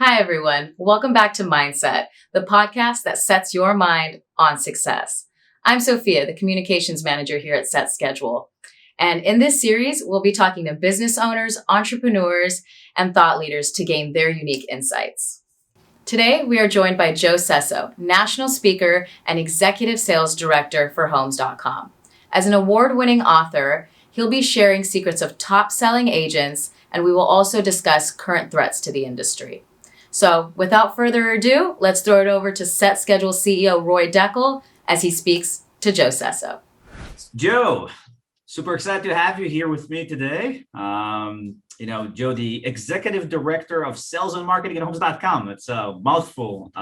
Hi, everyone. Welcome back to Mindset, the podcast that sets your mind on success. I'm Sophia, the communications manager here at Set Schedule. And in this series, we'll be talking to business owners, entrepreneurs, and thought leaders to gain their unique insights. Today, we are joined by Joe Sesso, national speaker and executive sales director for Homes.com. As an award-winning author, he'll be sharing secrets of top-selling agents, and we will also discuss current threats to the industry. So without further ado, let's throw it over to Set Schedule CEO Roy Deckel as he speaks to Joe Sesso. Joe, super excited to have you here with me today. Joe, the executive director of sales and marketing at Homes.com. It's a mouthful.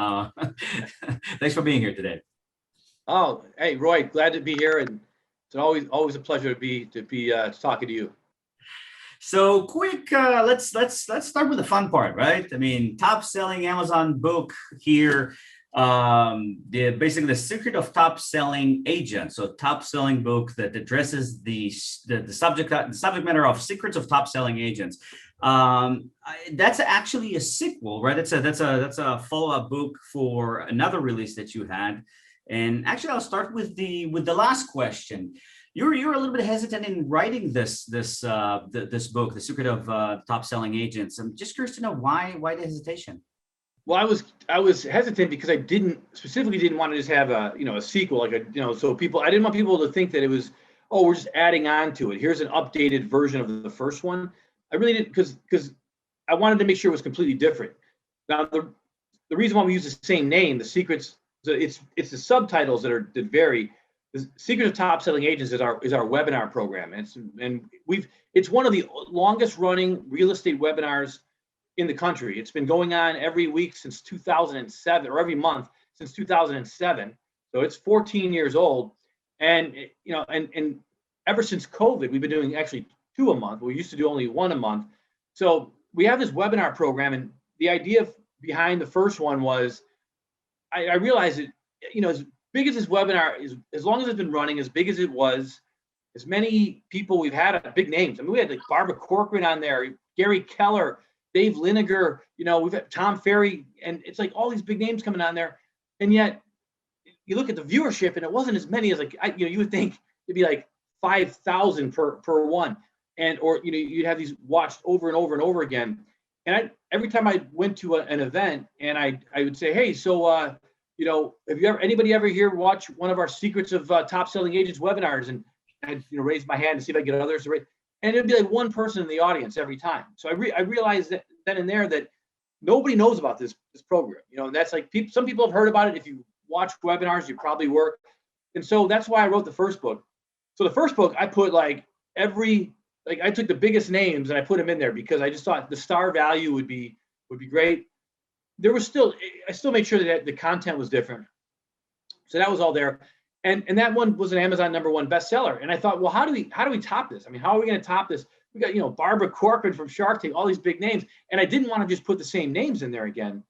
Thanks for being here today. Oh, hey, Roy, glad to be here, and it's always a pleasure to be talking to you. So quick, let's start with the fun part, right? I mean, top selling Amazon book here. Basically the secret of top selling agents. So top selling book that addresses the subject matter of secrets of top selling agents. That's actually a sequel, right? That's a follow-up book for another release that you had. And actually, I'll start with the last question. You're a little bit hesitant in writing this book, The Secret of Top Selling Agents. I'm just curious to know why the hesitation. Well, I was hesitant because I specifically didn't want to just have a sequel, I didn't want people to think that it was, oh, we're just adding on to it. Here's an updated version of the first one. I really didn't, because I wanted to make sure it was completely different. Now, the reason why we use the same name, the secrets, it's the subtitles that vary. The Secret of Top Selling Agents is our webinar program, it's one of the longest running real estate webinars in the country. It's been going on every week since 2007, or every month since 2007. So it's 14 years old, and ever since COVID, we've been doing actually 2 a month. We used to do only 1 a month. So we have this webinar program, and the idea behind the first one was I realized that as big as this webinar is, as long as it's been running, as big as it was, as many people we've had, big names. I mean, we had like Barbara Corcoran on there, Gary Keller, Dave Liniger, we've had Tom Ferry, and it's like all these big names coming on there. And yet you look at the viewership and it wasn't as many as you would think it'd be like 5,000 per one. Or you'd have these watched over and over and over again. And every time I went to an event and I would say, hey, so, have anybody ever here watch one of our Secrets of Top Selling Agents webinars? And I'd raise my hand to see if I get others to raise. And it'd be like one person in the audience every time. So I realized that then and there that nobody knows about this program. And that's like some people have heard about it. If you watch webinars, you probably work. And so that's why I wrote the first book. So the first book, I put I took the biggest names and I put them in there because I just thought the star value would be great. I still made sure that the content was different. So that was all there. And that one was an Amazon #1 bestseller. And I thought, well, how do we top this? I mean, how are we going to top this? We got, Barbara Corcoran from Shark Tank, all these big names. And I didn't want to just put the same names in there again.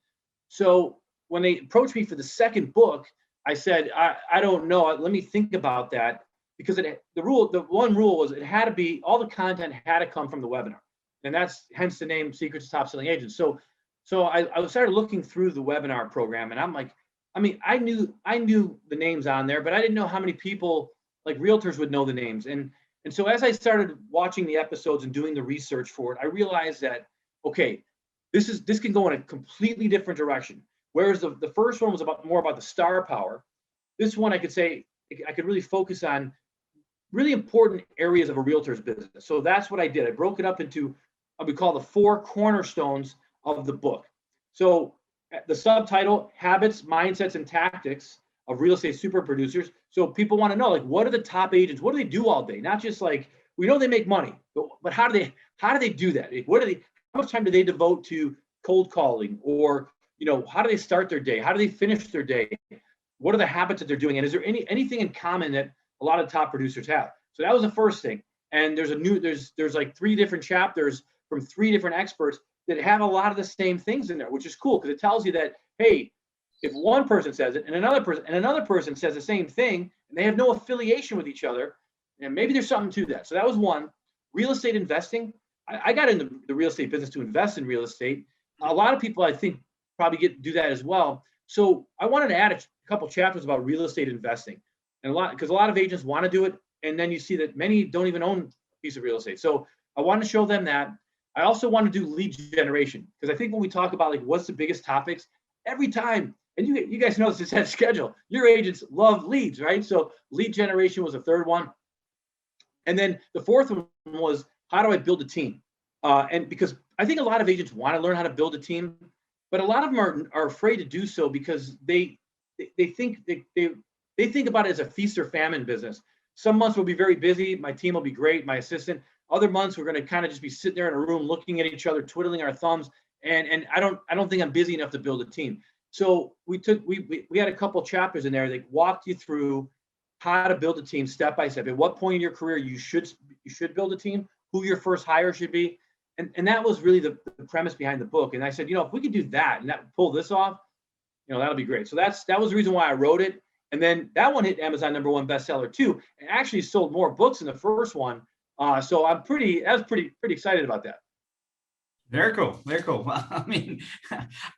So when they approached me for the second book, I said, I don't know. Let me think about that. Because the one rule was it had to be, all the content had to come from the webinar. And that's hence the name Secrets of Top Selling Agents. So I started looking through the webinar program, and I'm like, I knew the names on there, but I didn't know how many people, like realtors, would know the names. And so as I started watching the episodes and doing the research for it, I realized that, okay, this can go in a completely different direction. Whereas the first one was more about the star power, this one I could say I could really focus on really important areas of a realtor's business. So that's what I did. I broke it up into what we call the 4 cornerstones of the book. So the subtitle, Habits, Mindsets, and Tactics of Real Estate Super Producers. So people want to know, what are the top agents? What do they do all day? Not just we know they make money, but how do they do that? How much time do they devote to cold calling? Or, how do they start their day? How do they finish their day? What are the habits that they're doing? And is there anything in common that a lot of top producers have? So that was the first thing. And there's like 3 different chapters from 3 different experts that have a lot of the same things in there, which is cool because it tells you that, hey, if one person says it and another person says the same thing, and they have no affiliation with each other, and maybe there's something to that. So that was one. Real estate investing. I got into the real estate business to invest in real estate, a lot of people, I think, probably do that as well. So I wanted to add a couple chapters about real estate investing, and because a lot of agents want to do it, and then you see that many don't even own a piece of real estate. So I wanted to show them that. I also want to do lead generation, because I think when we talk about like what's the biggest topics, every time, and you guys know this is schedule, your agents love leads, right? So lead generation was the third one. And then the fourth one was, how do I build a team? And because I think a lot of agents want to learn how to build a team, but a lot of them are afraid to do so because they think they think about it as a feast or famine business. Some months will be very busy. My team will be great, my assistant. Other months we're going to kind of just be sitting there in a room looking at each other, twiddling our thumbs. And I don't think I'm busy enough to build a team. So we had a couple chapters in there that walked you through how to build a team step by step. At what point in your career you should build a team, who your first hire should be. And that was really the premise behind the book. And I said, if we could do that and pull this off, that'll be great. So that was the reason why I wrote it. And then that one hit Amazon #1 bestseller too, and actually sold more books than the first one. So I was pretty excited about that. Very cool. Very cool. Well, I mean,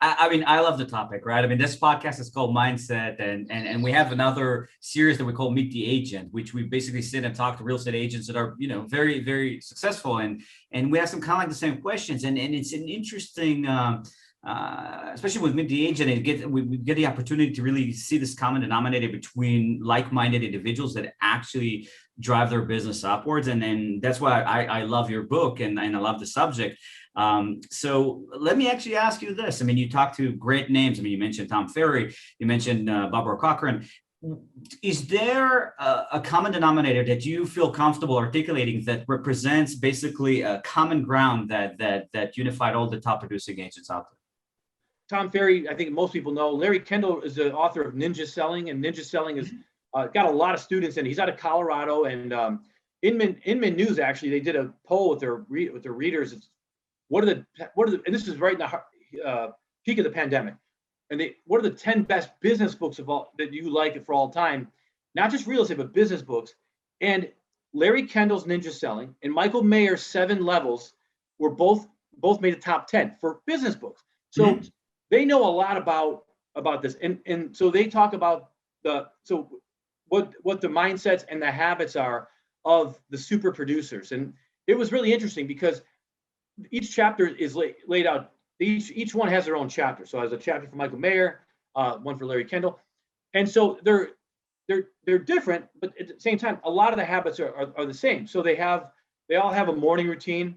I love the topic, right? I mean, this podcast is called Mindset, and we have another series that we call Meet the Agent, which we basically sit and talk to real estate agents that are, very, very successful, and we have some kind of like the same questions, and it's an interesting, especially with Meet the Agent, we get the opportunity to really see this common denominator between like-minded individuals that actually drive their business upwards, and then that's why I love your book and I love the subject. So let me actually ask you this. I mean, you talked to great names. I mean, you mentioned Tom Ferry, you mentioned Barbara Cochran. Is there a common denominator that you feel comfortable articulating that represents basically a common ground that unified all the top producing agents out there? Tom Ferry, I think most people know. Larry Kendall is the author of Ninja Selling, and Ninja Selling has got a lot of students in. He's out of Colorado, and Inman News, actually, they did a poll with their readers. It's, what are the and this is right in the peak of the pandemic, and what are the 10 best business books of all that you like for all time, not just real estate but business books. And Larry Kendall's Ninja Selling and Michael Mayer's 7 Levels were both made the top 10 for business books. So they know a lot about this, and so they talk about what the mindsets and the habits are of the super producers. And it was really interesting because each chapter is laid out. Each one has their own chapter. So there's a chapter for Michael Mayer, one for Larry Kendall, and so they're different, but at the same time, a lot of the habits are the same. So they all have a morning routine.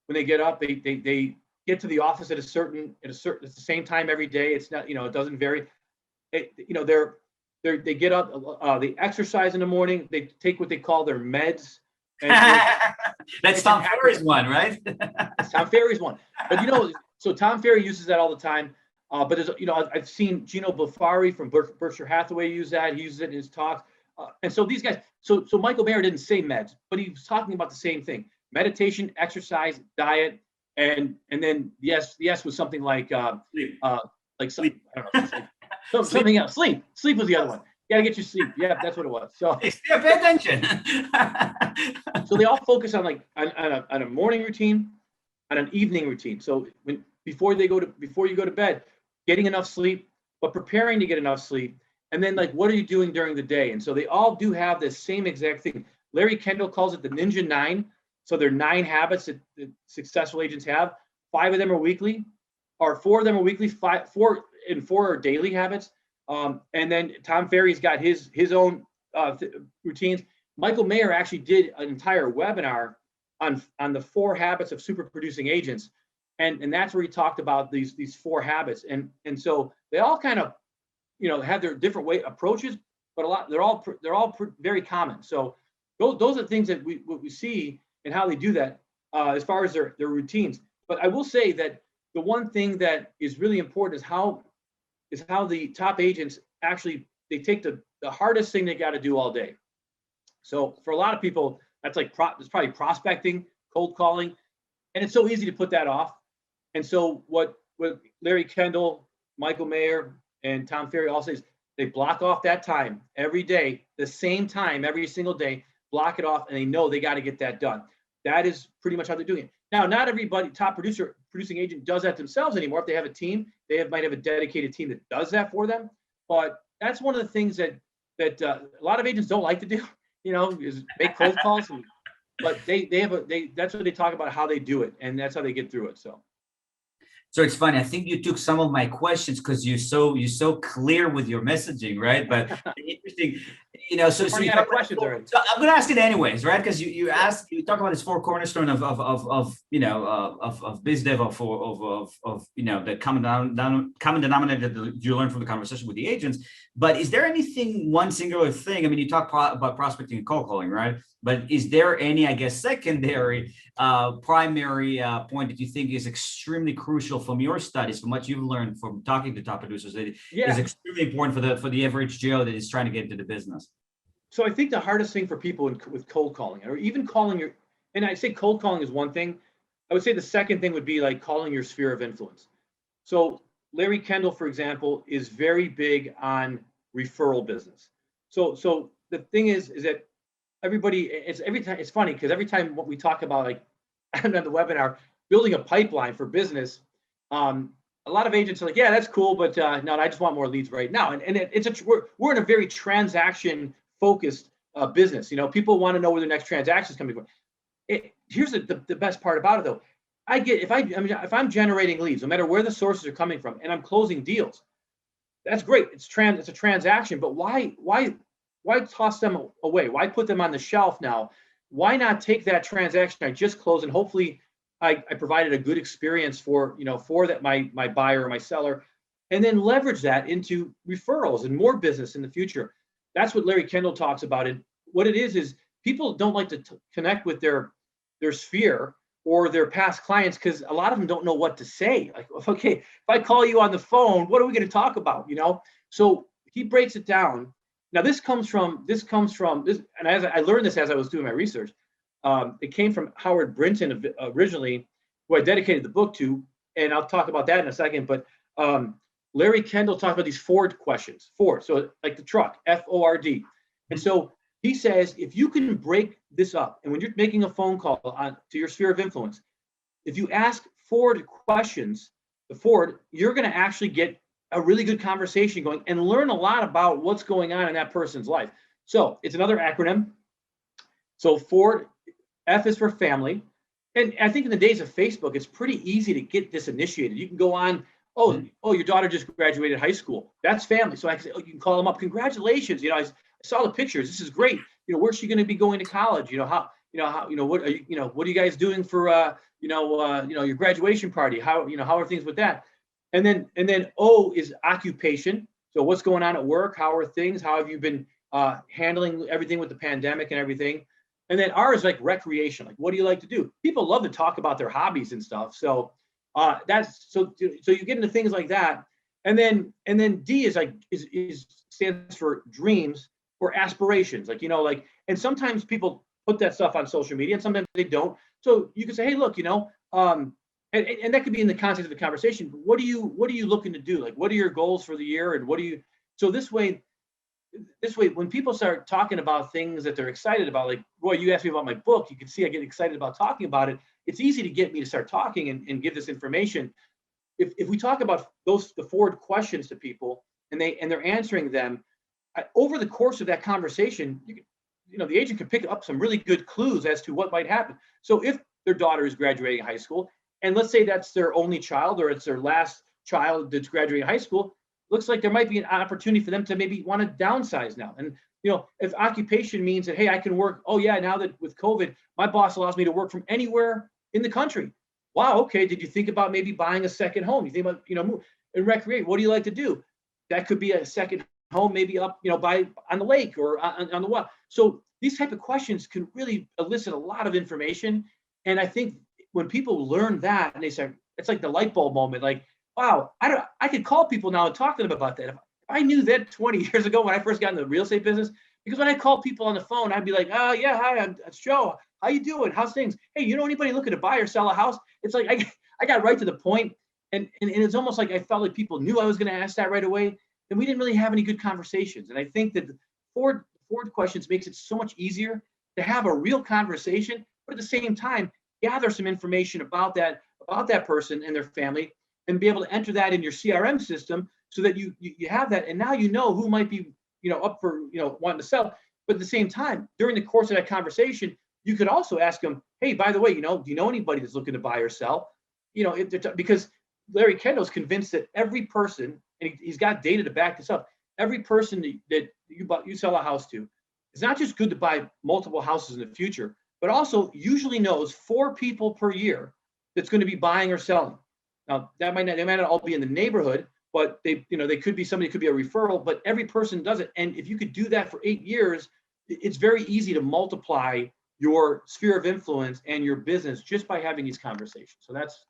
When they get up, they get to the office at the same time every day. It's not, it doesn't vary. They get up, they exercise in the morning. They take what they call their meds. That's Tom Ferry's one, right? That's Tom Ferry's one. But so Tom Ferry uses that all the time. But there's, I've seen Gino Buffari from Berkshire Hathaway use that. He uses it in his talks. And so these guys, so Michael Mayer didn't say meds, but he was talking about the same thing: meditation, exercise, diet, and then the S was something like sleep. Sleep. I don't know, something else. Sleep was the other one. You gotta get your sleep. Yeah, that's what it was. So pay attention. So they all focus on on a morning routine, on an evening routine. So before you go to bed, getting enough sleep, but preparing to get enough sleep, and then what are you doing during the day? And so they all do have this same exact thing. Larry Kendall calls it the Ninja 9. So there are 9 habits that successful agents have. 5 of them are weekly, or 4 of them are weekly. 4 are daily habits. And then Tom Ferry's got his own routines. Michael Mayer actually did an entire webinar on the 4 habits of super producing agents, and that's where he talked about these 4 habits. And so they all kind of have their different approaches, but they're all very common. So those are things that we see and how they do that as far as their routines. But I will say that the one thing that is really important is how the top agents actually, they take the hardest thing they got to do all day. So for a lot of people, that's it's probably prospecting, cold calling, and it's so easy to put that off. And so what Larry Kendall, Michael Mayer, and Tom Ferry all say is they block off that time every day, the same time every single day, block it off, and they know they got to get that done. That is pretty much how they're doing it. Now, not everybody, producing agent does that themselves anymore. If they have a team, might have a dedicated team that does that for them. But that's one of the things that a lot of agents don't like to do, is make cold calls. But that's what they talk about, how they do it, and that's how they get through it. So it's funny. I think you took some of my questions because you're so clear with your messaging, right? But interesting, So you got questions already. So I'm going to ask it anyways, right? Because you talk about this 4 cornerstone of biz dev of the common denominator that you learn from the conversation with the agents. But is there anything, one singular thing? I mean, you talk about prospecting and cold calling, right? But is there any, I guess, secondary, primary point that you think is extremely crucial from your studies, from what you've learned from talking to top producers, that is extremely important for the average Joe that is trying to get into the business? So I think the hardest thing for people with cold calling, or even calling and I say cold calling is one thing. I would say the second thing would be like calling your sphere of influence. So Larry Kendall, for example, is very big on referral business. So the thing is that it's funny because every time what we talk about, like on the webinar, building a pipeline for business, a lot of agents are like, yeah, that's cool, but no, I just want more leads right now. And we're in a very transaction focused business. People want to know where their next transaction is coming from. Here's the best part about it though. If I'm generating leads, no matter where the sources are coming from, and I'm closing deals, that's great. It's a transaction, but why toss them away? Why put them on the shelf now? Why not take that transaction I just closed and hopefully I provided a good experience for that my buyer or my seller, and then leverage that into referrals and more business in the future. That's what Larry Kendall talks about. And what it is people don't like to connect with their sphere or their past clients because a lot of them don't know what to say. Like, okay, if I call you on the phone, what are we going to talk about? So he breaks it down. Now this comes from this, and as I learned this as I was doing my research, it came from Howard Brinton originally, who I dedicated the book to, and I'll talk about that in a second. But Larry Kendall talked about these Ford questions. Ford, so like the truck, FORD. And so he says, if you can break this up, and when you're making a phone call to your sphere of influence, if you ask Ford questions, you're going to actually get a really good conversation going and learn a lot about what's going on in that person's life. So it's another acronym. So Ford, F is for family. And I think in the days of Facebook, it's pretty easy to get this initiated. You can go on, your daughter just graduated high school. That's family. So I can say, you can call them up. Congratulations. I saw the pictures. This is great. Where's she going to be going to college? What are you guys doing for, your graduation party? How are things with that? And then O is occupation. So what's going on at work? How are things? How have you been handling everything with the pandemic and everything? And then R is like recreation. Like, what do you like to do? People love to talk about their hobbies and stuff. So so you get into things like that. And then D is stands for dreams or aspirations. And sometimes people put that stuff on social media and sometimes they don't. So you can say, hey, look, and that could be in the context of the conversation. But what are you looking to do? Like, what are your goals for the year? And so this way, when people start talking about things that they're excited about, like, Roy, you asked me about my book, you can see I get excited about talking about it. It's easy to get me to start talking and give this information. If we talk about the Ford questions to people and they're answering them, over the course of that conversation, the agent can pick up some really good clues as to what might happen. So if their daughter is graduating high school, and let's say that's their only child or it's their last child that's graduating high school, looks like there might be an opportunity for them to maybe want to downsize now. And, if occupation means that, hey, I can work, now that with COVID, my boss allows me to work from anywhere in the country. Wow, okay, did you think about maybe buying a second home? You think about, move and recreate. What do you like to do? That could be a second home, maybe up, on the lake or on the water. So these type of questions can really elicit a lot of information. And I think when people learn that and they say, it's like the light bulb moment, like, wow, I could call people now and talk to them about that. If I knew that 20 years ago when I first got in the real estate business, because when I call people on the phone, I'd be like, oh yeah, hi, it's Joe. How you doing? How's things? Hey, you know anybody looking to buy or sell a house? It's like I got right to the point, and it's almost like I felt like people knew I was going to ask that right away, and we didn't really have any good conversations. And I think that the Ford questions makes it so much easier to have a real conversation, but at the same time, gather some information about that person and their family, and be able to enter that in your CRM system so that you have that, and now you know who might be up for wanting to sell. But at the same time, during the course of that conversation, you could also ask them, hey, by the way, do you know anybody that's looking to buy or sell? Because Larry Kendall's convinced that every person, and he's got data to back this up, every person that you sell a house to, it's not just good to buy multiple houses in the future, but also usually knows 4 people per year that's going to be buying or selling. Now, they might not all be in the neighborhood, but they could be somebody, could be a referral, but every person does it. And if you could do that for 8 years, it's very easy to multiply your sphere of influence and your business just by having these conversations. So that's,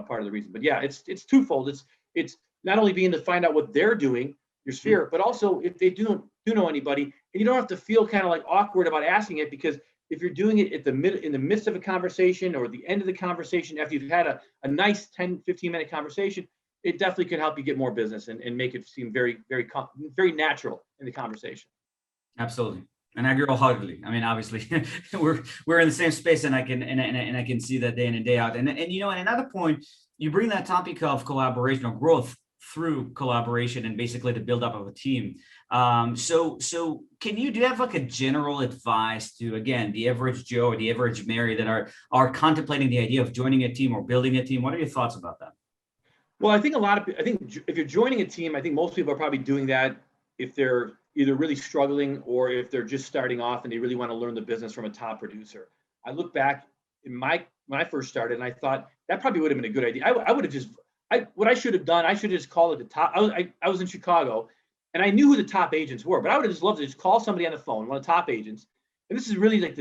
part of the reason. But yeah, it's twofold. It's not only being to find out what they're doing, your sphere, but also if they do know anybody, and you don't have to feel kind of like awkward about asking it, because if you're doing it in the midst of a conversation or at the end of the conversation, after you've had a nice 10, 15-minute conversation, it definitely can help you get more business and make it seem very, very, very natural in the conversation. Absolutely. And I agree wholeheartedly. I mean, obviously, we're in the same space, and I can see that day in and day out. And another point, you bring that topic of collaboration or growth through collaboration and basically the buildup of a team. So do you have like a general advice to, again, the average Joe or the average Mary that are contemplating the idea of joining a team or building a team? What are your thoughts about that? Well, I think if you're joining a team, I think most people are probably doing that if they're either really struggling or if they're just starting off and they really want to learn the business from a top producer. I look back when I first started, and I thought that probably would have been a good idea. I would have just, what I should have done, I should have just called it the top. I was in Chicago, and I knew who the top agents were, but I would have just loved to just call somebody on the phone, one of the top agents. And this is really like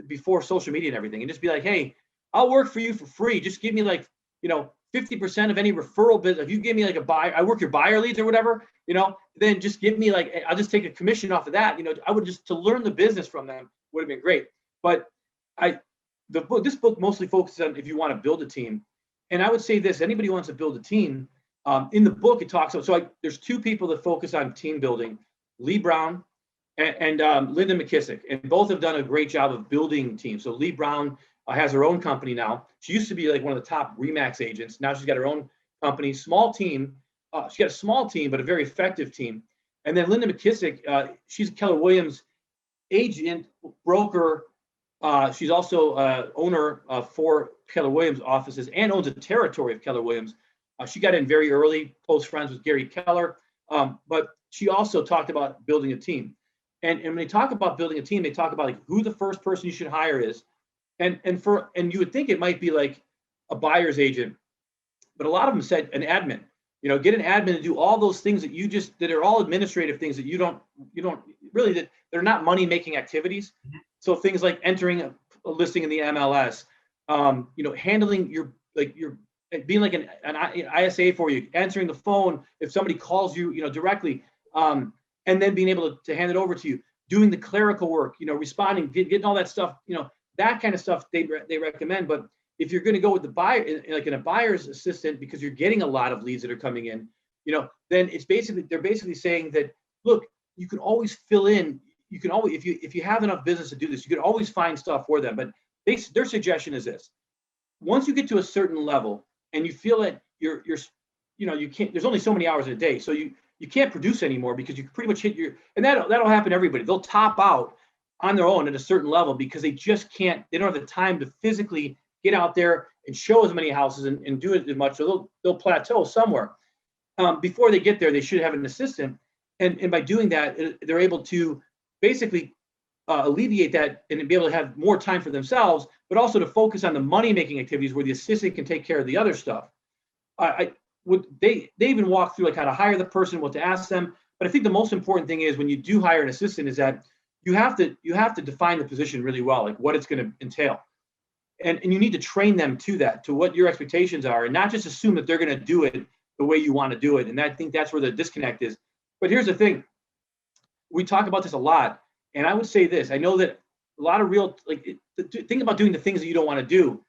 before social media and everything, and just be like, hey, I'll work for you for free. Just give me 50% of any referral business. If you give me like a buyer, I work your buyer leads or whatever, then just give me I'll just take a commission off of that. I would just, to learn the business from them would have been great. But this book mostly focuses on if you want to build a team. And I would say this, anybody who wants to build a team, in the book, it talks about, there's 2 people that focus on team building, Lee Brown and Linda McKissick, and both have done a great job of building teams. So Lee Brown has her own company now. She used to be like one of the top Remax agents. Now she's got her own company, small team. She's got a small team, but a very effective team. And then Linda McKissick, she's a Keller Williams agent, broker. She's also owner of 4 Keller Williams offices and owns a territory of Keller Williams. She got in very early, close friends with Gary Keller. But she also talked about building a team. And when they talk about building a team, they talk about who the first person you should hire is. And you would think it might be like a buyer's agent, but a lot of them said an admin. Get an admin to do all those things that are all administrative things that you don't really, that they're not money making activities. So things like entering a listing in the MLS, handling your being like an ISA for you, answering the phone if somebody calls you, directly, and then being able to hand it over to you, doing the clerical work, responding, getting all that stuff, that kind of stuff they recommend. But if you're going to go with the buyer, like in a buyer's assistant, because you're getting a lot of leads that are coming in, then they're basically saying that, look, you can always fill in. You can always, if you have enough business to do this, you can always find stuff for them. But their suggestion is this: once you get to a certain level and you feel that you can't, there's only so many hours in a day, so you can't produce anymore because you pretty much hit and that'll happen to everybody. They'll top out on their own at a certain level because they just can't, they don't have the time to physically get out there and show as many houses and do it as much. So they'll plateau somewhere. Before they get there, they should have an assistant. And by doing that, they're able to basically alleviate that and be able to have more time for themselves, but also to focus on the money-making activities where the assistant can take care of the other stuff. They even walk through how to hire the person, what to ask them. But I think the most important thing is when you do hire an assistant is that you have to define the position really well, like what it's going to entail. And you need to train them to that, to what your expectations are, and not just assume that they're going to do it the way you want to do it. And I think that's where the disconnect is. But here's the thing. We talk about this a lot. And I would say this. I know that a lot of think about doing the things that you don't want to do.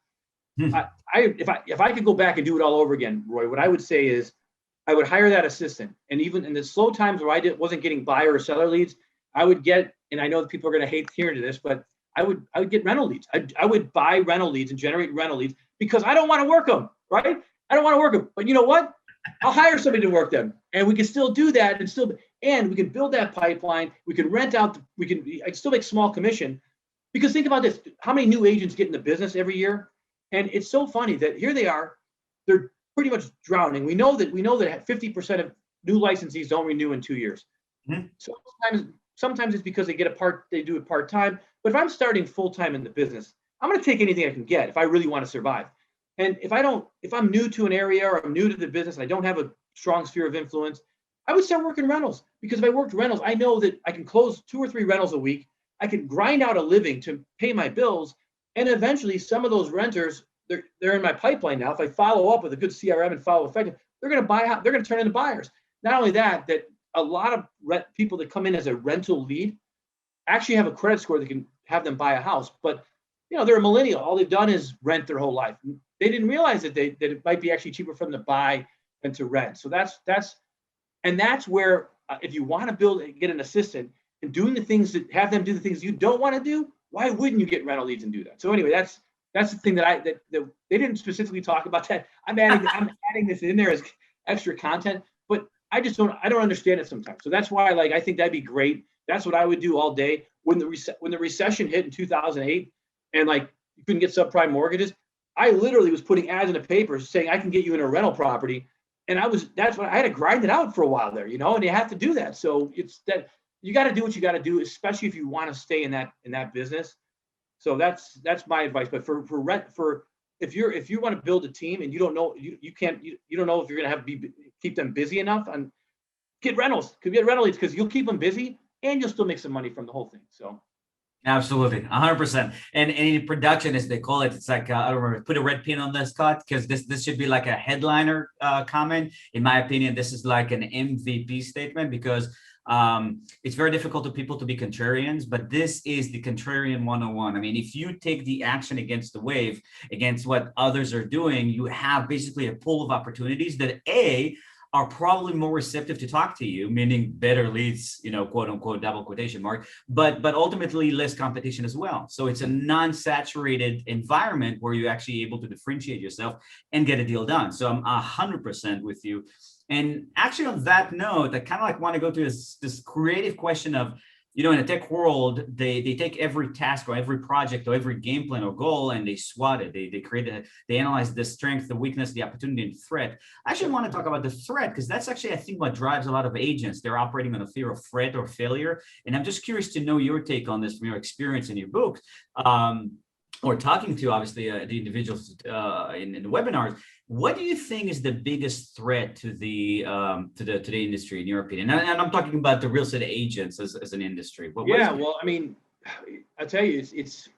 If I could go back and do it all over again, Roy, what I would say is I would hire that assistant. And even in the slow times where wasn't getting buyer or seller leads, I would get, and I know that people are going to hate hearing this, but I would get rental leads. I would buy rental leads and generate rental leads because I don't want to work them, right? I don't want to work them. But you know what? I'll hire somebody to work them, and we can still do that, and we can build that pipeline. We can rent out. I can still make small commission, because think about this: how many new agents get in the business every year? And it's so funny that here they are, they're pretty much drowning. We know that 50% of new licensees don't renew in 2 years. Mm-hmm. So sometimes it's because they do it part time. But if I'm starting full time in the business, I'm going to take anything I can get if I really want to survive. And if I'm new to an area or I'm new to the business and I don't have a strong sphere of influence, I would start working rentals, because if I worked rentals, I know that I can close 2 or 3 rentals a week. I can grind out a living to pay my bills. And eventually some of those renters, they're in my pipeline now. If I follow up with a good CRM and follow effective, they're going to buy out, they're going to turn into buyers. Not only that a lot of people that come in as a rental lead actually have a credit score that can have them buy a house. But they're a millennial. All they've done is rent their whole life. They didn't realize that it might be actually cheaper for them to buy than to rent. So that's where if you want to get an assistant and have them do the things you don't want to do, why wouldn't you get rental leads and do that? So anyway, that's the thing that they didn't specifically talk about that. I'm adding this in there as extra content, but I don't understand it sometimes. So that's why I think that'd be great. That's what I would do all day. When the recession hit in 2008 and you couldn't get subprime mortgages, I literally was putting ads in the papers saying I can get you in a rental property. And I had to grind it out for a while there, and you have to do that. So it's that you got to do what you got to do, especially if you want to stay in that business. So that's my advice. But if you want to build a team and you don't know, you don't know if you're going to keep them busy enough, and get rentals, get rental leads, because you'll keep them busy and you'll still make some money from the whole thing. So. Absolutely, 100%. And in production, as they call it, it's I don't remember. Put a red pin on this, Scott, because this should be like a headliner comment. In my opinion, this is like an MVP statement, because it's very difficult for people to be contrarians, but this is the contrarian 101. I mean, if you take the action against the wave, against what others are doing, you have basically a pool of opportunities that are probably more receptive to talk to you, meaning better leads, quote unquote, double quotation mark, but ultimately less competition as well. So it's a non-saturated environment where you're actually able to differentiate yourself and get a deal done. So I'm 100% with you. And actually on that note, I kind of want to go to this creative question of, in a tech world, they take every task or every project or every game plan or goal and they SWOT it. They analyze the strength, the weakness, the opportunity, and threat. I actually want to talk about the threat, because that's actually, I think, what drives a lot of agents. They're operating on a fear of threat or failure. And I'm just curious to know your take on this from your experience in your book, or talking to, obviously, the individuals in the webinars. What do you think is the biggest threat to the industry, in your opinion? And I'm talking about the real estate agents as an industry. Well, I mean, I'll tell you, it's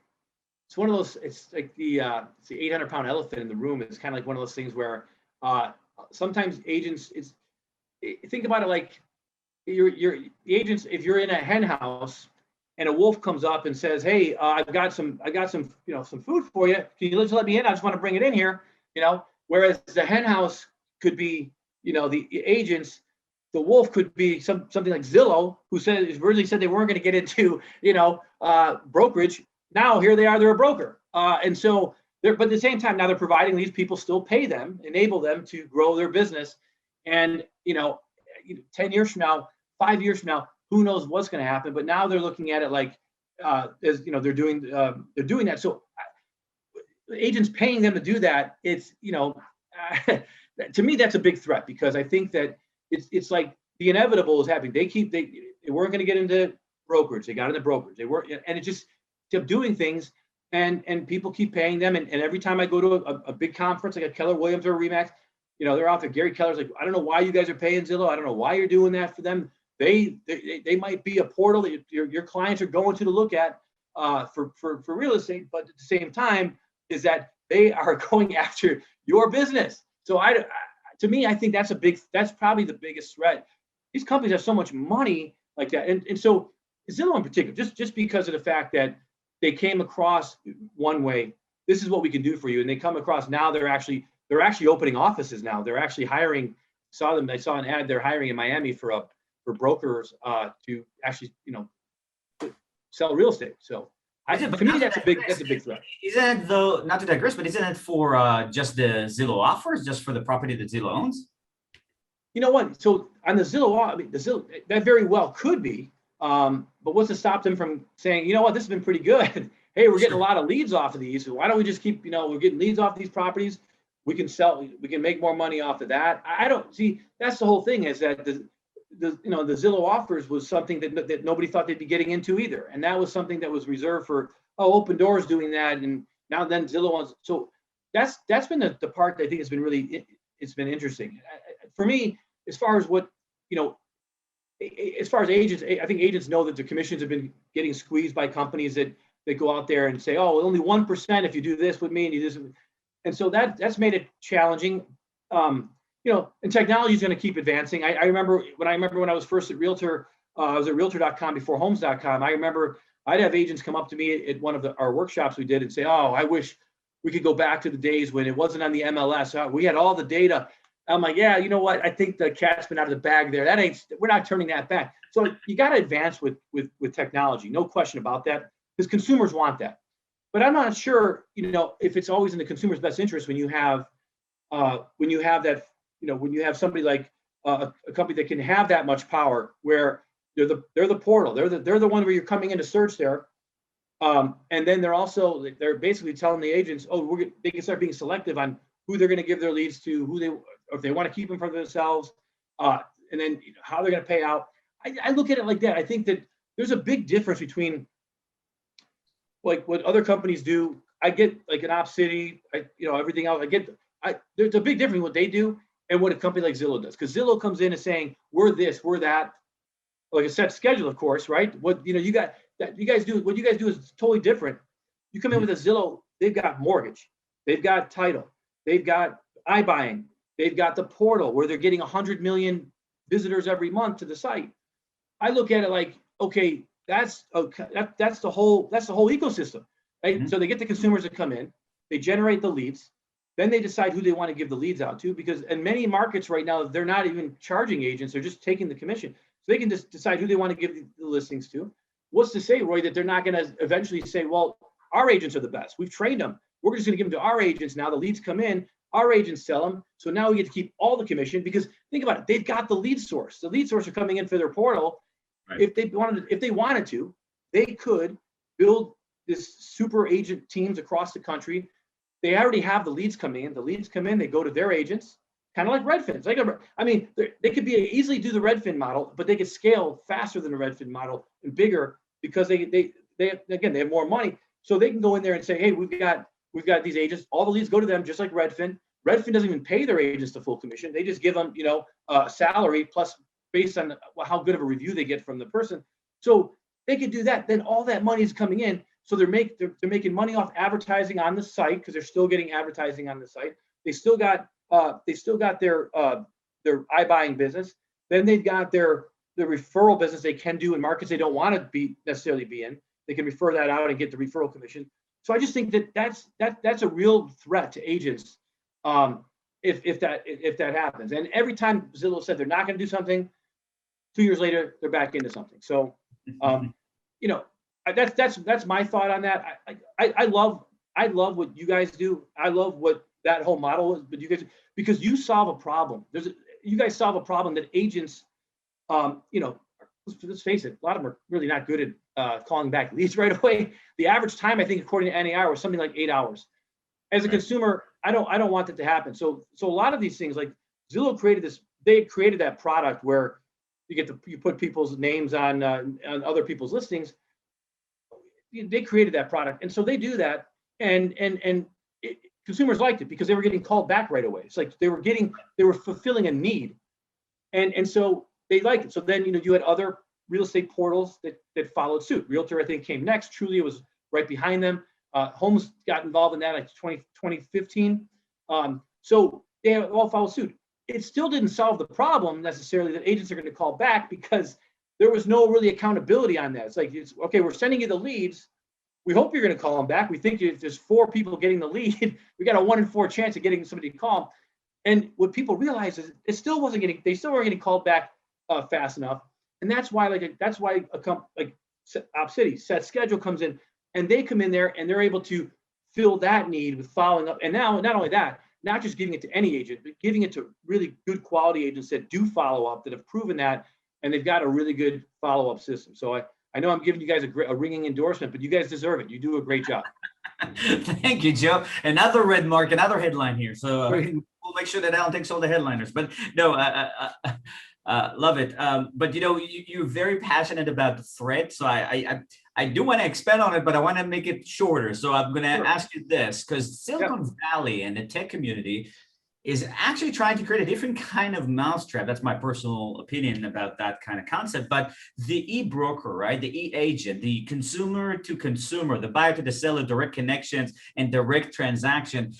one of those. It's like it's the 800-pound elephant in the room. It's kind of like one of those things where sometimes agents. Think about it like the agents. If you're in a hen house and a wolf comes up and says, "Hey, I've got some some food for you. Can you just let me in? I just want to bring it in here." Whereas the hen house could be, the agents, the wolf could be something like Zillow, who originally said they weren't going to get into, brokerage. Now here they are, they're a broker. And so but at the same time, now they're providing these people, still pay them, enable them to grow their business. And, 10 years from now, 5 years from now, who knows what's going to happen. But now they're looking at it like, as they're doing that. So agents paying them to do that, it's to me that's a big threat, because I think that it's like the inevitable is happening. They weren't going to get into brokerage, they got into brokerage, they were, and it just kept doing things, and people keep paying them, and every time I go to a big conference like a Keller Williams or a Remax, they're out there. Gary Keller's like, I don't know why you guys are paying Zillow, I don't know why you're doing that for them. They might be a portal that your clients are going to look at for real estate, but at the same time is that they are going after your business. So to me, I think that's probably the biggest threat. These companies have so much money like that. And so Zillow in particular, just because of the fact that they came across one way, this is what we can do for you. And they come across now, they're actually opening offices now. They're actually hiring. I saw an ad, they're hiring in Miami for brokers to actually, sell real estate. So To me, that's a big threat. Isn't it though? Not to digress, but isn't it for just the Zillow offers, just for the property that Zillow owns? You know what? So on the Zillow, I mean, the Zillow, that very well could be. But what's to stop them from saying, you know what, this has been pretty good. Hey, we're getting a lot of leads off of these. Why don't we just keep, we're getting leads off these properties. We can make more money off of that. I don't see, that's the whole thing, is that the Zillow offers was something that nobody thought they'd be getting into either. And that was something that was reserved for, Open Doors doing that. And now then Zillow wants, so that's been the part that I think has been really, it's been interesting. For me, as far as what, as far as agents, I think agents know that the commissions have been getting squeezed by companies that go out there and say, oh, only 1% if you do this with me and you do this. And so that's made it challenging. And technology is going to keep advancing. I remember when I was first at Realtor, I was at Realtor.com before Homes.com. I remember I'd have agents come up to me at one of our workshops we did and say, oh, I wish we could go back to the days when it wasn't on the MLS. We had all the data. I'm like, yeah, you know what? I think the cat's been out of the bag there. We're not turning that back. So you got to advance with technology, no question about that, because consumers want that. But I'm not sure, if it's always in the consumer's best interest when you have that, when you have somebody like a company that can have that much power, where they're the portal, they're the one where you're coming in to search there, and then they're basically telling the agents, they can start being selective on who they're going to give their leads to, or if they want to keep them for themselves, and then how they're going to pay out. I look at it like that. I think that there's a big difference between like what other companies do. I get like an OpCity, everything else. There's a big difference in what they do and what a company like Zillow does. Because Zillow comes in and saying, we're this, we're that, like a set schedule, of course, right? What you guys do is totally different. You come in with a Zillow, they've got mortgage, they've got title, they've got iBuying, they've got the portal where they're getting 100 million visitors every month to the site. I look at it like, okay, that's the whole ecosystem, right? Mm-hmm. So they get the consumers that come in, they generate the leads, then they decide who they want to give the leads out to, because in many markets right now, they're not even charging agents, they're just taking the commission. So they can just decide who they want to give the listings to. What's to say, Roy, that they're not going to eventually say, well, our agents are the best. We've trained them. We're just going to give them to our agents now. The leads come in, our agents sell them. So now we get to keep all the commission, because think about it. They've got the lead source. The lead source are coming in for their portal. Right. If they wanted to, they could build this super agent teams across the country. They already have the leads coming in. The leads come in, they go to their agents, kind of like Redfin. They could easily do the Redfin model, but they could scale faster than the Redfin model and bigger, because they have more money. So they can go in there and say, hey, we've got these agents. All the leads go to them, just like Redfin. Redfin doesn't even pay their agents the full commission. They just give them, a salary plus based on how good of a review they get from the person. So they could do that. Then all that money is coming in. So they're making money off advertising on the site, because they're still getting advertising on the site. They still got their iBuying business. Then they've got their referral business they can do in markets they don't want to necessarily be in. They can refer that out and get the referral commission. So I just think that's a real threat to agents if that happens. And every time Zillow said they're not going to do something, 2 years later they're back into something. So that's my thought on that. I love what you guys do. I love what that whole model is. But you guys, because you solve a problem. You guys solve a problem that agents, let's face it, a lot of them are really not good at calling back leads right away. The average time, I think, according to NAR, was something like 8 hours. As a consumer, I don't want that to happen. So a lot of these things, like Zillow created that product where you put people's names on other people's listings. They created that product, and so they do that, and consumers liked it because they were getting called back right away. It's like they were fulfilling a need, and so they liked it. So then you had other real estate portals that followed suit. Realtor, I think, came next. Trulia was right behind them. Homes got involved in that like 2015. So they all followed suit. It still didn't solve the problem necessarily that agents are going to call back, because there was no really accountability on that. It's like, okay, we're sending you the leads. We hope you're going to call them back. We think if there's 4 people getting the lead, we got a 1 in 4 chance of getting somebody to call them. And what people realize is they still weren't getting called back fast enough. And that's why a company like OpCity, set schedule comes in. and they come in there and they're able to fill that need with following up. And now, not only that, not just giving it to any agent, but giving it to really good quality agents that do follow up, that have proven that, and they've got a really good follow-up system. So I know I'm giving you guys a ringing endorsement, but you guys deserve it. You do a great job. Thank you, Joe. Another red mark, another headline here. So we'll make sure that Alan takes all the headliners. But no, love it. But you're very passionate about the thread. So I do want to expand on it, but I want to make it shorter. So I'm going to ask you this, because Silicon Valley and the tech community is actually trying to create a different kind of mousetrap. That's my personal opinion about that kind of concept. But the e-broker, right? The e-agent, the consumer to consumer, the buyer to the seller, direct connections and direct transaction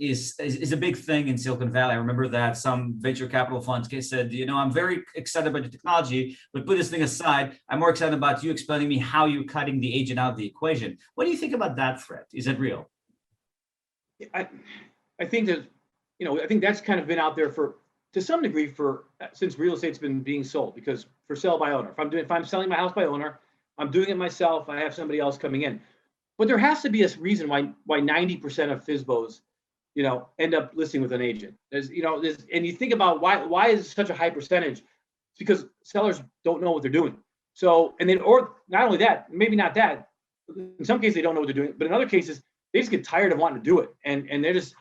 is a big thing in Silicon Valley. I remember that some venture capital funds said, I'm very excited about the technology, but put this thing aside. I'm more excited about you explaining me how you're cutting the agent out of the equation. What do you think about that threat? Is it real? I think that, I think that's kind of been out there to some degree since real estate's been being sold, because for sale by owner, if I'm selling my house by owner, I'm doing it myself. I have somebody else coming in, but there has to be a reason why 90% of FSBOs, end up listing with an agent. And you think about why is such a high percentage? It's because sellers don't know what they're doing. So, or not only that, maybe not that. In some cases they don't know what they're doing, but in other cases they just get tired of wanting to do it, and they're just,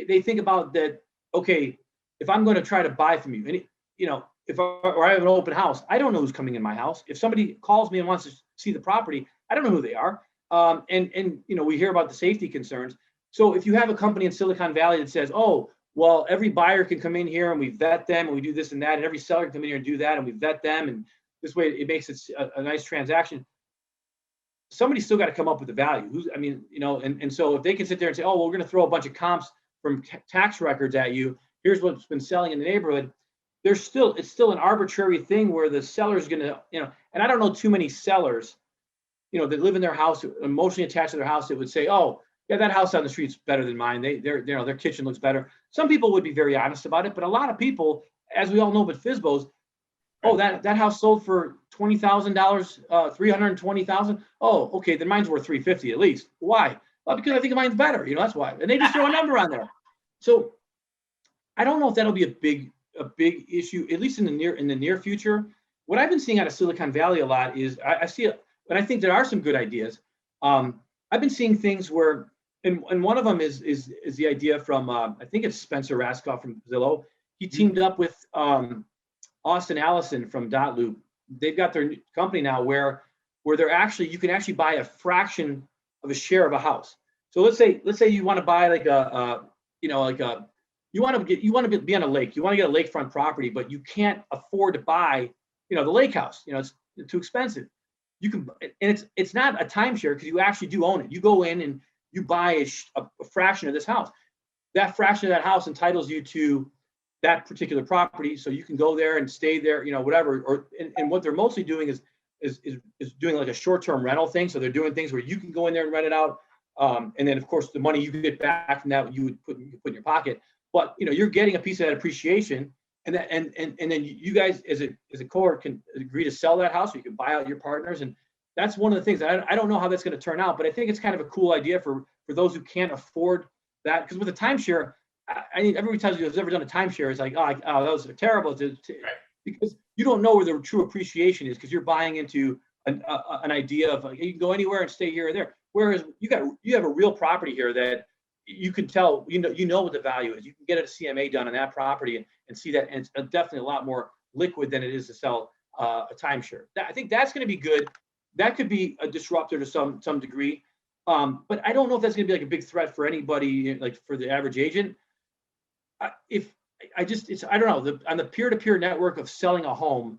they think about that. Okay, if I'm going to try to buy from you, and or I have an open house, I don't know who's coming in my house. If somebody calls me and wants to see the property, I don't know who they are. And we hear about the safety concerns. So if you have a company in Silicon Valley that says, oh, well, every buyer can come in here and we vet them and we do this and that, and every seller can come in here and do that and we vet them, and this way it makes it a nice transaction. Somebody's still got to come up with the value. And so if they can sit there and say, oh, well, we're going to throw a bunch of comps from tax records at you, here's what's been selling in the neighborhood, it's still an arbitrary thing where the seller's going to, and I don't know too many sellers, that live in their house, emotionally attached to their house, that would say, oh, yeah, that house on the street's better than mine. Their kitchen looks better. Some people would be very honest about it, but a lot of people, as we all know, but FSBOs, oh, that house sold for $20,000, $320,000. Oh, okay, then mine's worth $350 at least. Why? Well, because I think mine's better. That's why. And they just throw a number on there. So I don't know if that'll be a big issue, at least in the near future. What I've been seeing out of Silicon Valley a lot is I see it, and I think there are some good ideas. I've been seeing things where, and one of them is the idea from I think it's Spencer Raskoff from Zillow. He teamed up with Austin Allison from Dotloop. They've got their company now where you can actually buy a fraction of a share of a house. So let's say you want to buy you want to be on a lake. You want to get a lakefront property, but you can't afford to buy, the lake house. It's too expensive. You can, and it's not a timeshare because you actually do own it. You go in and you buy a fraction of this house. That fraction of that house entitles you to that particular property, so you can go there and stay there, whatever. And what they're mostly doing is doing like a short-term rental thing. So they're doing things where you can go in there and rent it out, and then of course the money you get back from that you would put in your pocket. But you're getting a piece of that appreciation, and then you guys as a cohort can agree to sell that house, or you can buy out your partners, and that's one of the things. I don't know how that's going to turn out, but I think it's kind of a cool idea for those who can't afford that, because with a timeshare. Everybody tells you who's ever done a timeshare, it's like, that was terrible, because you don't know where the true appreciation is, because you're buying into an idea of like, you can go anywhere and stay here or there. Whereas you have a real property here that you can tell, you know what the value is. You can get a CMA done on that property and see that, and it's definitely a lot more liquid than it is to sell a timeshare. I think that's going to be good. That could be a disruptor to some degree, but I don't know if that's going to be like a big threat for anybody, like for the average agent. I don't know, on the peer-to-peer network of selling a home,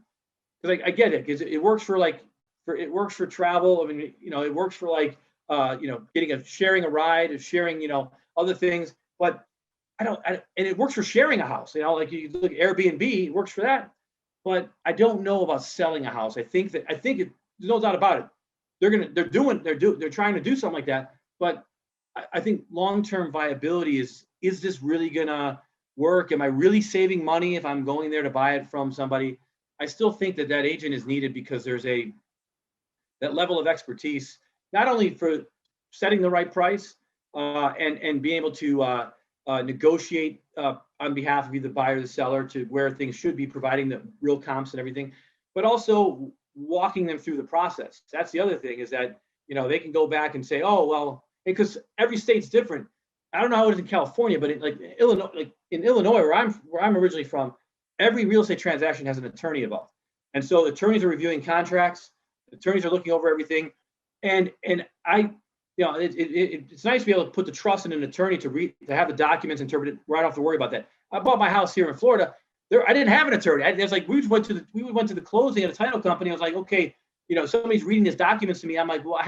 because I get it, because it works for travel. I mean, it works for sharing a ride, or sharing, other things. But and it works for sharing a house. Like you look at Airbnb, it works for that. But I don't know about selling a house. I think there's no doubt about it. They're trying to do something like that. But I think long-term viability is this really gonna work? Am I really saving money if I'm going there to buy it from somebody? I still think that agent is needed, because there's that level of expertise. not only for setting the right price and being able to negotiate on behalf of either the buyer or the seller to where things should be, providing the real comps and everything, but also walking them through the process. That's the other thing, is that, they can go back and say, oh, well, because every state's different. I don't know how it is in California, but in Illinois, where I'm originally from, every real estate transaction has an attorney involved. And so attorneys are reviewing contracts, attorneys are looking over everything. And I, it's nice to be able to put the trust in an attorney to have the documents interpreted. I don't have to worry about that. I bought my house here in Florida. I didn't have an attorney. It was like we went to the closing at a title company. I was like, okay, somebody's reading these documents to me. I'm like, well,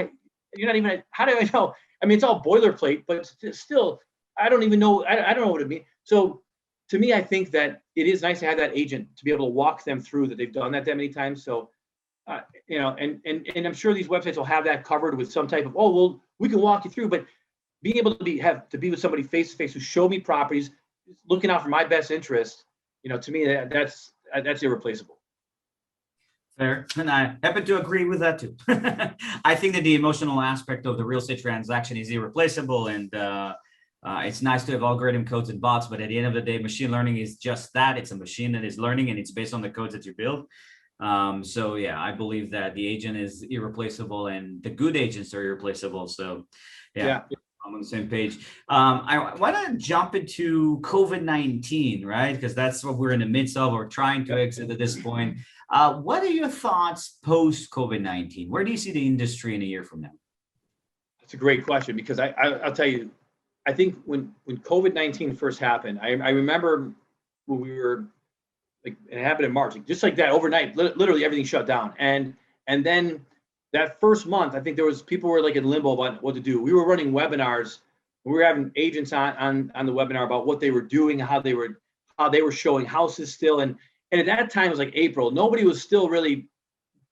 you're not even. How do I know? I mean, it's all boilerplate, but still, I don't even know. I don't know what it means. So, to me, I think that it is nice to have that agent to be able to walk them through that they've done that many times. So, and I'm sure these websites will have that covered with some type of, oh, well, we can walk you through, but being able to be with somebody face to face who showed me properties, looking out for my best interest, to me, that's irreplaceable. Fair. And I happen to agree with that too. I think that the emotional aspect of the real estate transaction is irreplaceable, and it's nice to have algorithm codes and bots, but at the end of the day, machine learning is just that. It's a machine that is learning, and it's based on the codes that you build. So yeah, I believe that the agent is irreplaceable and the good agents are irreplaceable. So yeah. I'm on the same page. I want to jump into COVID-19, right? Because that's what we're in the midst of, or trying to exit at this point. What are your thoughts post COVID-19? Where do you see the industry in a year from now? That's a great question, because I'll tell you, I think when COVID-19 first happened, I remember when we were it happened in March, just like that overnight, literally everything shut down. And then that first month, I think people were like in limbo about what to do. We were running webinars. We were having agents on the webinar about what they were doing, how they were showing houses still. And at that time, it was like April. Nobody was still really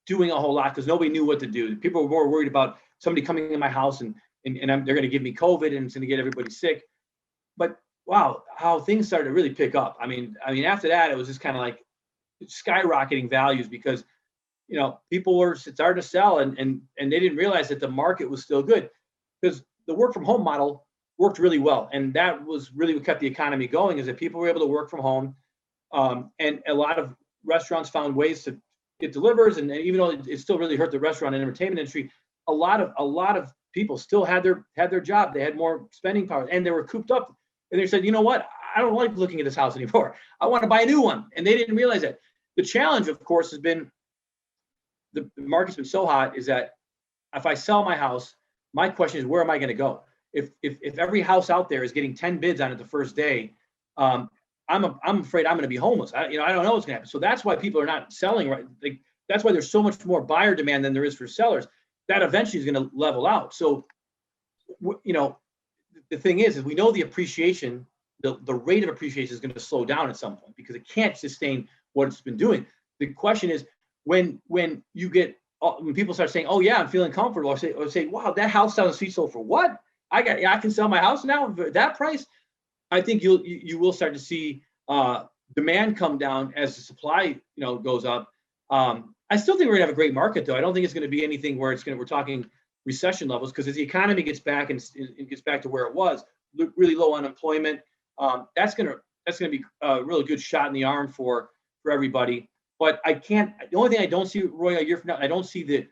doing a whole lot because nobody knew what to do. People were more worried about somebody coming in my house and they're going to give me COVID and it's going to get everybody sick. But wow, how things started to really pick up. I mean, after that, it was just kind of like skyrocketing values because, people were starting to sell and they didn't realize that the market was still good because the work from home model worked really well. And that was really what kept the economy going, is that people were able to work from home. And a lot of restaurants found ways to get delivers. And even though it still really hurt the restaurant and entertainment industry, a lot of people still had their job. They had more spending power and they were cooped up. And they said, you know what? I don't like looking at this house anymore. I want to buy a new one. And they didn't realize that. The challenge, of course, has been the market's been so hot, is that if I sell my house, my question is, where am I going to go? If every house out there is getting 10 bids on it the first day, I'm afraid I'm going to be homeless. I don't know what's going to happen. So that's why people are not selling, right? That's why there's so much more buyer demand than there is for sellers. That eventually is going to level out. So, the thing is we know the appreciation, the rate of appreciation is going to slow down at some point because it can't sustain what it's been doing. The question is when people start saying, "Oh yeah, I'm feeling comfortable," or say, "Wow, that house down the street sold for what? I can sell my house now for that price." I think you will start to see demand come down as the supply goes up. I still think we're gonna have a great market, though. I don't think it's going to be anything where we're talking recession levels, because as the economy gets back and it gets back to where it was, really low unemployment, that's gonna be a really good shot in the arm for everybody. But the only thing I don't see, Roy, a year from now, I don't see the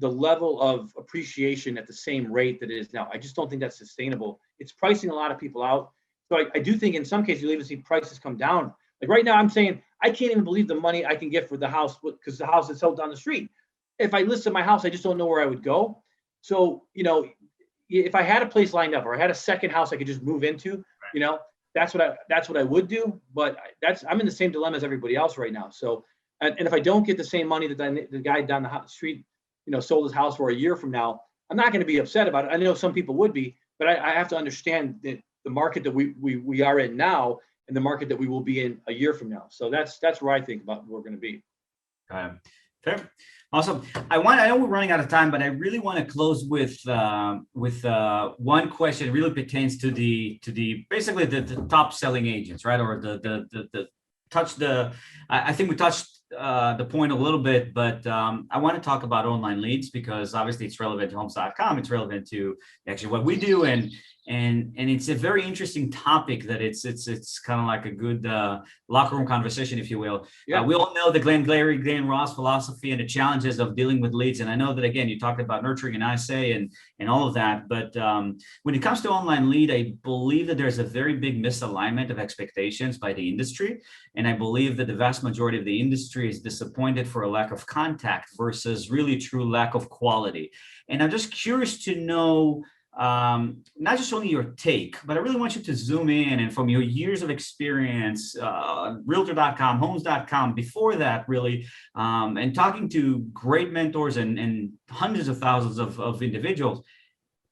level of appreciation at the same rate that it is now. I just don't think that's sustainable. It's pricing a lot of people out. So I do think in some cases you'll even see prices come down. Like right now, I'm saying I can't even believe the money I can get for the house because the house is sold down the street. If I listed my house, I just don't know where I would go. So, if I had a place lined up or I had a second house I could just move into, that's what I would do. But I'm in the same dilemma as everybody else right now. So, and if I don't get the same money that the guy down the street, sold his house for a year from now, I'm not going to be upset about it. I know some people would be, but I have to understand that the market that we are in now and the market that we will be in a year from now. So that's where I think about where we're going to be. Fair. Awesome. I know we're running out of time, but I really want to close with one question. It really pertains to basically the top selling agents, right? Or I think we touched the point a little bit, but I want to talk about online leads because obviously it's relevant to homes.com. It's relevant to actually what we do, and it's a very interesting topic that it's kind of like a good locker room conversation, if you will. Yeah. We all know the Glenn Ross philosophy and the challenges of dealing with leads, and I know that again you talked about nurturing and ISA and all of that, but when it comes to online lead, I believe that there's a very big misalignment of expectations by the industry, and I believe that the vast majority of the industry is disappointed for a lack of contact versus really true lack of quality. And I'm just curious to know not just only your take, but I really want you to zoom in and from your years of experience, realtor.com, homes.com, before that really, and talking to great mentors and hundreds of thousands of individuals,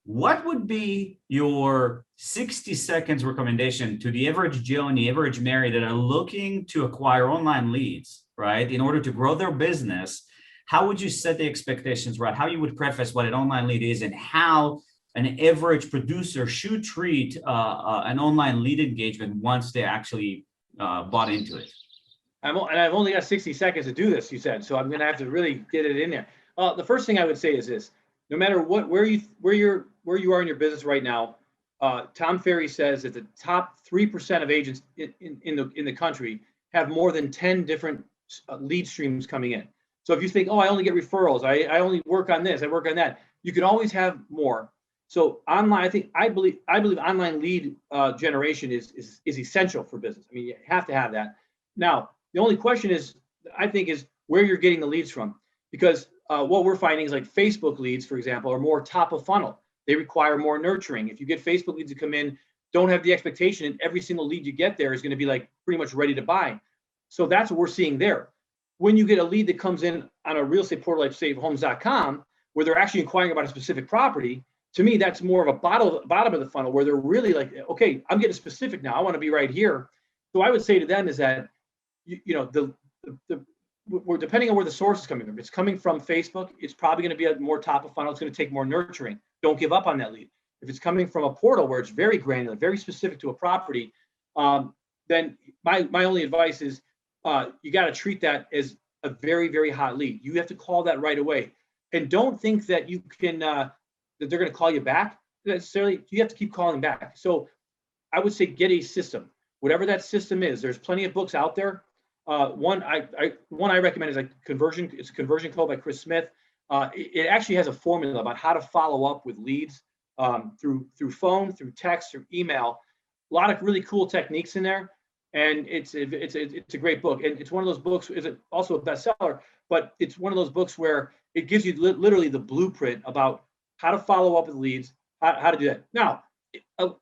what would be your 60 seconds recommendation to the average Joe and the average Mary that are looking to acquire online leads, right, in order to grow their business? How would you set the expectations right? How you would preface what an online lead is and how an average producer should treat an online lead engagement once they actually bought into it? And I've only got 60 seconds to do this, you said, so I'm going to have to really get it in there. The first thing I would say is this: no matter where you are in your business right now, Tom Ferry says that the top 3% of agents in the country have more than 10 different lead streams coming in. So if you think, oh, I only get referrals, I only work on this, I work on that, you can always have more. So online, I believe online lead generation is essential for business. I mean, you have to have that. Now, the only question is, I think, is where you're getting the leads from, because what we're finding is like Facebook leads, for example, are more top of funnel. They require more nurturing. If you get Facebook leads to come in, don't have the expectation that every single lead you get there is going to be like pretty much ready to buy. So that's what we're seeing there. When you get a lead that comes in on a real estate portal like say homes.com, where they're actually inquiring about a specific property, to me, that's more of a bottom of the funnel where they're really like, okay, I'm getting specific now. I want to be right here. So I would say to them is that, we're depending on where the source is coming from. If it's coming from Facebook, it's probably going to be a more top of funnel. It's going to take more nurturing. Don't give up on that lead. If it's coming from a portal where it's very granular, very specific to a property, then my only advice is you got to treat that as a very, very hot lead. You have to call that right away, and don't think that you can that they're going to call you back necessarily. You have to keep calling back. So I would say get a system, whatever that system is. There's plenty of books out there. One I recommend is like Conversion. It's a Conversion Code by Chris Smith. It actually has a formula about how to follow up with leads through phone, through text, through email. A lot of really cool techniques in there, and it's a great book. And it's one of those books. Is it also a bestseller? But it's one of those books where it gives you literally the blueprint about how to follow up with leads, how to do that. Now,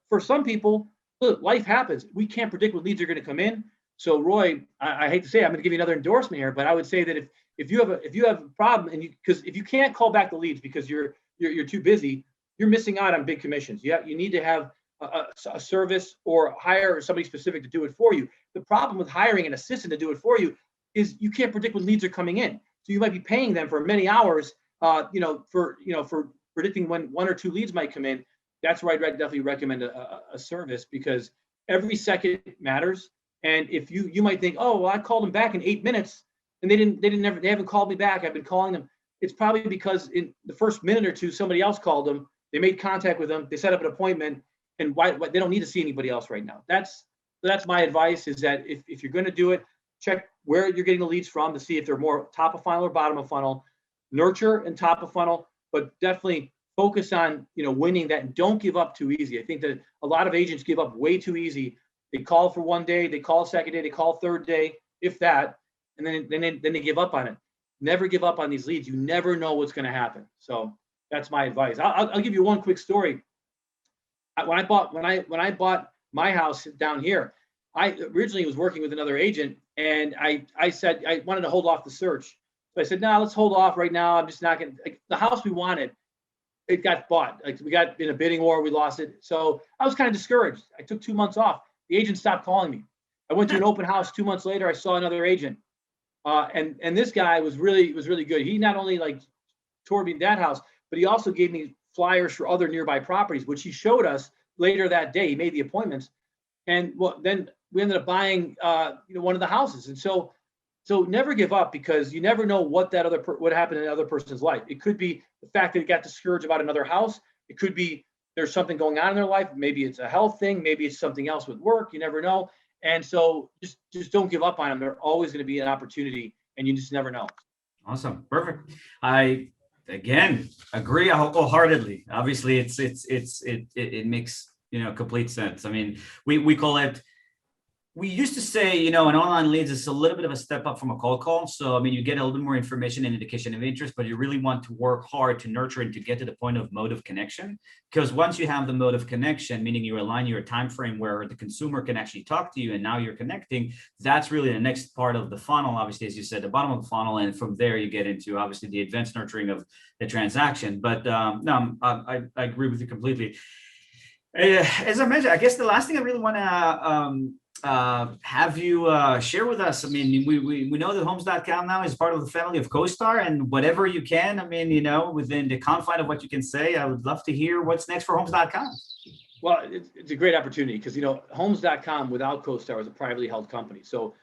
for some people, look, life happens. We can't predict what leads are going to come in. So Roy, I hate to say, I'm going to give you another endorsement here, but I would say that if you have a problem, and because if you can't call back the leads because you're too busy, you're missing out on big commissions. You need to have a service or hire somebody specific to do it for you. The problem with hiring an assistant to do it for you is you can't predict when leads are coming in. So you might be paying them for many hours, for predicting when one or two leads might come in. That's where I'd definitely recommend a service, because every second matters. And if you might think, oh, well, I called them back in 8 minutes and they haven't called me back. I've been calling them. It's probably because in the first minute or two, somebody else called them. They made contact with them. They set up an appointment, and why they don't need to see anybody else right now. That's my advice, is that if you're going to do it, check where you're getting the leads from to see if they're more top of funnel or bottom of funnel. Nurture and top of funnel, but definitely focus on winning that, and don't give up too easy. I think that a lot of agents give up way too easy. They call for one day, they call second day, they call third day, if that, and then they give up on it. Never give up on these leads. You never know what's going to happen. So that's my advice. I'll give you one quick story. When I bought my house down here, I originally was working with another agent, and I said I wanted to hold off the search. So I said, no, let's hold off right now. I'm just not going to. The house we wanted, it got bought. Like, we got in a bidding war, we lost it. So I was kind of discouraged. I took 2 months off. The agent stopped calling me. I went to an open house 2 months later. I saw another agent, and this guy was really good. He not only like toured me that house, but he also gave me flyers for other nearby properties, which he showed us later that day. He made the appointments, and then we ended up buying one of the houses. And so So never give up, because you never know what what happened in the other person's life. It could be the fact that he got discouraged about another house. It could be there's something going on in their life. Maybe it's a health thing. Maybe it's something else with work. You never know. And so just don't give up on them. They're always going to be an opportunity, and you just never know. Awesome. Perfect. I again agree wholeheartedly. Obviously it makes, complete sense. I mean, we call it, we used to say, an online leads is a little bit of a step up from a cold call. So, I mean, you get a little bit more information and indication of interest, but you really want to work hard to nurture and to get to the point of mode of connection. Because once you have the mode of connection, meaning you align your time frame where the consumer can actually talk to you and now you're connecting, that's really the next part of the funnel. Obviously, as you said, the bottom of the funnel. And from there, you get into obviously the advanced nurturing of the transaction. But no, I agree with you completely. As I mentioned, I guess the last thing I really want to have you share with us. I mean, we know that Homes.com now is part of the family of CoStar, and whatever you can, I mean, within the confine of what you can say, I would love to hear what's next for Homes.com. Well, it's a great opportunity, because, Homes.com without CoStar is a privately held company. So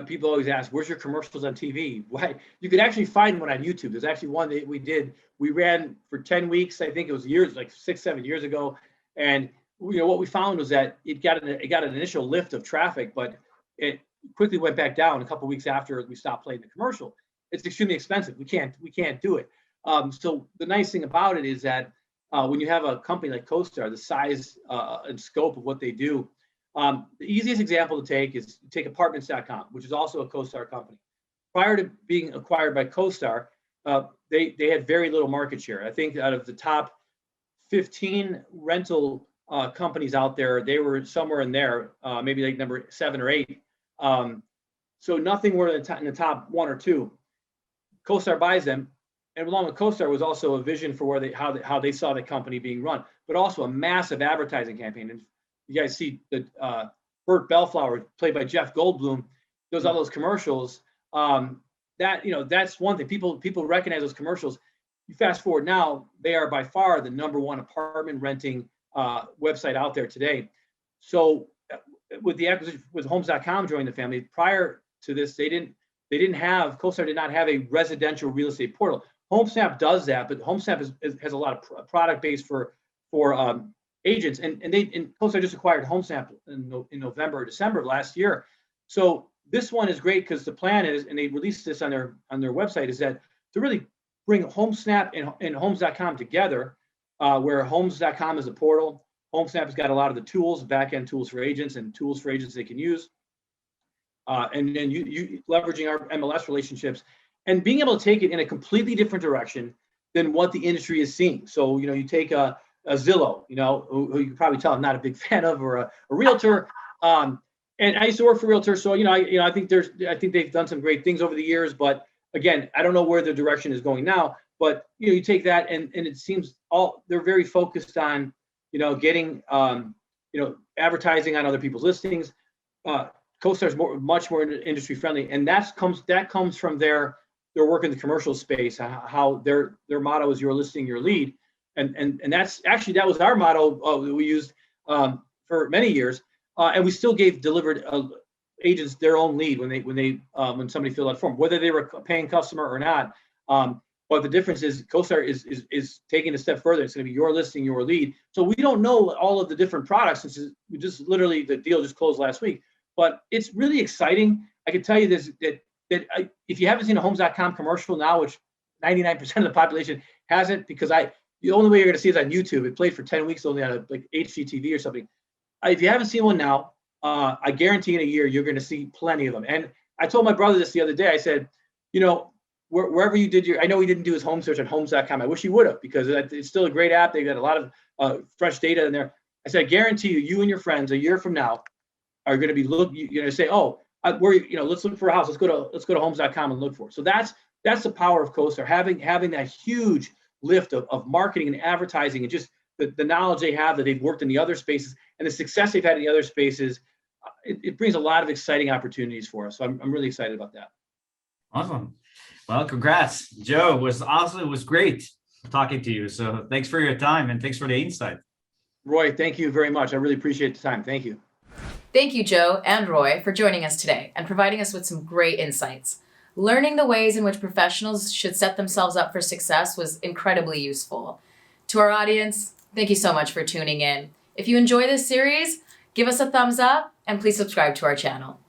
people always ask, where's your commercials on TV? Why? You can actually find one on YouTube. There's actually one that we ran for 10 weeks. I think it was years, like 6-7 years ago. And what we found was that it got an initial lift of traffic, but it quickly went back down a couple of weeks after we stopped playing the commercial. It's extremely expensive. We can't do it. So the nice thing about it is that when you have a company like CoStar, the size and scope of what they do, the easiest example to take is take Apartments.com, which is also a CoStar company. Prior to being acquired by CoStar, they had very little market share. I think out of the top 15 rental companies out there, they were somewhere in there, maybe like number 7 or 8. So nothing more than in the top 1 or 2. CoStar buys them, and along with CoStar was also a vision for how they saw the company being run, but also a massive advertising campaign. And you guys see the Burt Bellflower, played by Jeff Goldblum, does all those commercials. That's one thing. People recognize those commercials. You fast forward now, they are by far the number 1 apartment renting website out there today. So with the acquisition, with Homes.com joining the family, prior to this, CoStar did not have a residential real estate portal. HomeSnap does that, but HomeSnap has a lot of product base for agents, and CoStar just acquired HomeSnap in November or December of last year. So this one is great, because the plan is, and they released this on their website, is that to really bring HomeSnap and Homes.com together, where Homes.com is a portal. HomeSnap has got a lot of the tools, back-end tools for agents, and tools for agents they can use. And then you leveraging our MLS relationships and being able to take it in a completely different direction than what the industry is seeing. So, you take a Zillow, who you can probably tell I'm not a big fan of, or a realtor. And I used to work for realtors, so I think they've done some great things over the years. But again, I don't know where the direction is going now. But you take that, and it seems they're very focused on getting advertising on other people's listings. CoStar is much more industry friendly, and that comes from their work in the commercial space. How their motto is your listing, your lead, and that was our motto that we used for many years, and we still delivered agents their own lead when somebody filled out a form, whether they were a paying customer or not. But the difference is CoStar is taking a step further. It's going to be your listing, your lead. So we don't know all of the different products. The deal just closed last week. But it's really exciting. I can tell you this, that if you haven't seen a Homes.com commercial now, which 99% of the population hasn't, because the only way you're going to see it is on YouTube. It played for 10 weeks only on like HGTV or something. If you haven't seen one now, I guarantee in a year you're going to see plenty of them. And I told my brother this the other day. I said, wherever you did I know he didn't do his home search on Homes.com. I wish he would have, because it's still a great app. They've got a lot of fresh data in there. I said, I guarantee you and your friends a year from now are going to be you're going to say, let's look for a house. Let's go to Homes.com and look for it. So that's the power of CoStar, having that huge lift of marketing and advertising, and just the knowledge they have that they've worked in the other spaces and the success they've had in the other spaces. It brings a lot of exciting opportunities for us. So I'm really excited about that. Awesome. Well, congrats, Joe. It was awesome. It was great talking to you. So thanks for your time, and thanks for the insight. Roy, thank you very much. I really appreciate the time. Thank you. Thank you, Joe and Roy, for joining us today and providing us with some great insights. Learning the ways in which professionals should set themselves up for success was incredibly useful. To our audience, thank you so much for tuning in. If you enjoy this series, give us a thumbs up and please subscribe to our channel.